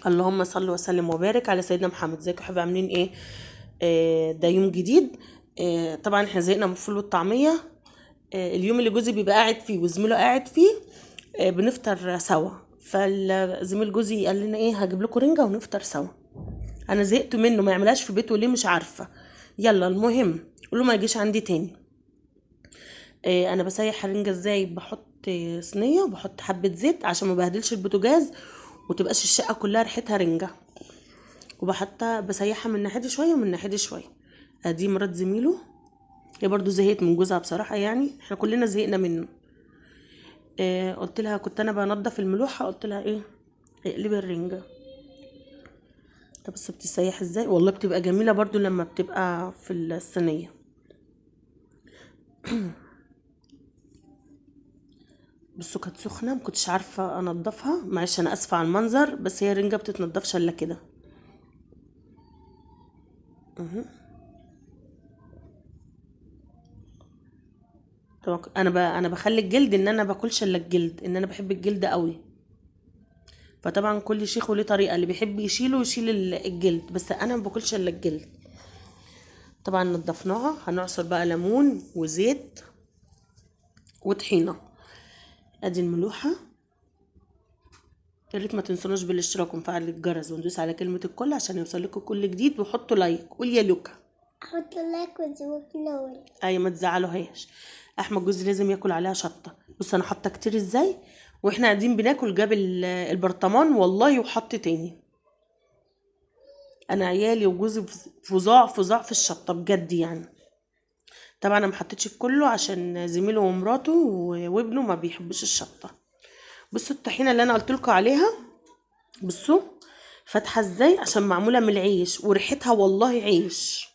اللهم صل وسلم وبارك على سيدنا محمد. ازيكم يا حبايبي، عاملين ايه؟ ده يوم جديد. طبعا احنا زهقنا من الفول والطعميه. اليوم اللي جوزي بيبقى قاعد فيه وزميله قاعد فيه بنفطر سوا. فالزميل جوزي قال لنا ايه، هجيب لكم رنجه ونفطر سوا. انا زهقت منه، ما يعملهاش في بيته ليه مش عارفه. يلا المهم قولوا ما يجيش عندي تاني. انا بسيح الرنجه ازاي؟ بحط صينيه وبحط حبه زيت عشان ما بهدلش البوتاجاز وتبقاش الشقه كلها ريحتها رنجه، وبحطها بسيحها من ناحية شوية ومن ناحية شوية. ادي مرات زميله، هي برضو زهقت من جوزها بصراحة، يعني احنا كلنا زهقنا منه. قلت لها، كنت انا بنضف الملوحة، قلت لها ايه، اقلبي الرنجة. طب بس بتسيح ازاي؟ والله بتبقى جميلة برضو لما بتبقى في الصينية. بصوا كانت سخنة، مكنتش عارفة انضفها، معلش انا اسفة على المنظر، بس هي الرنجة بتتنضفش الا كده. طب انا بخلي الجلد، ان انا باكلش الا الجلد، ان انا بحب الجلد قوي. فطبعا كل شيخ وليه طريقه، اللي بيحب يشيله يشيل الجلد، بس انا ما باكلش الا الجلد. طبعا نضفناها، هنعصر بقى ليمون وزيت وطحينه. ادي الملوحه. يا ريت ما تنسوناش بالاشتراك ومفعل الجرس وندوس على كلمه الكل عشان يوصل لكم كل جديد، وحطوا لايك. قول يا لوكا. احط لايك وتزوجني. اي ما تزعلوهاش، احمد جوزي لازم ياكل عليها شطه. بص انا حاطه كتير ازاي، واحنا قاعدين بناكل جاب البرطمان والله وحط تاني. انا عيالي وجوزي فظاع فظاع في الشطه بجد يعني. طبعا انا محطتش في كله عشان زميله ومراته وابنه ما بيحبوش الشطه. بصوا الطحينه اللي انا قلت لكم عليها، بصوا فاتحه ازاي عشان معموله من العيش وريحتها والله عيش.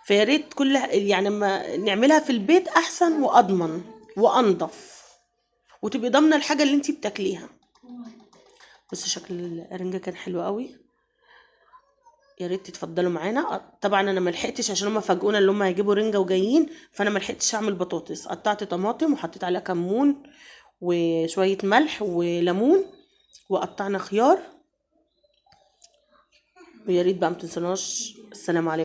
فيا ريت كل يعني ما نعملها في البيت احسن واضمن وانضف، وتبقي ضامنه الحاجه اللي انتي بتاكليها. بصوا شكل الرنجه كان حلو قوي. يا ريت تتفضلوا معانا. طبعا انا ما لحقتش عشان هم فاجئونا اللي هم هيجيبوا رنجه وجايين، فانا ما لحقتش اعمل بطاطس. قطعت طماطم وحطيت عليها كمون وشويه ملح وليمون، وقطعنا خيار. ويا ريت بقى ما تنسوناش. السلام عليكم.